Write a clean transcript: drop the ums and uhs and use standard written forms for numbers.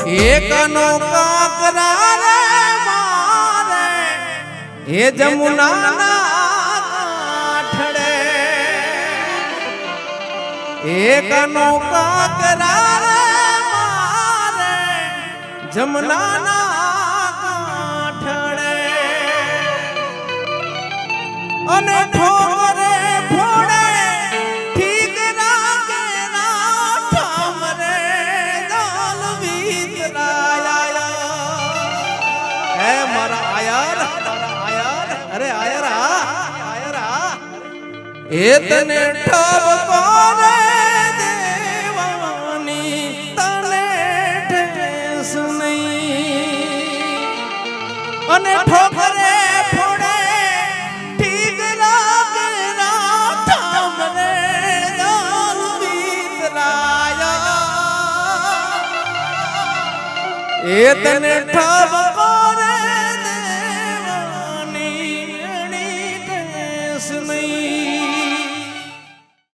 એકનો કાકરા રે મારે એ જમુના કાંઠડે એકનો કાકરા રે મારે જમુના કાંઠડે અને ઠોકરે ફોડે ઠીક રાગે ના ઠામરે દાલ વિતરાયા હે મારા આયર અરે આયર એ તને ઠપકો રે દેવાની તને ઠેસ નહીં અને ઠોકરે ફોડે ઠીક રાગે ના ઠામરે દાલ વિતરાયા એ તને ઠપકો રે દેવાની એની ઠેસ નહીં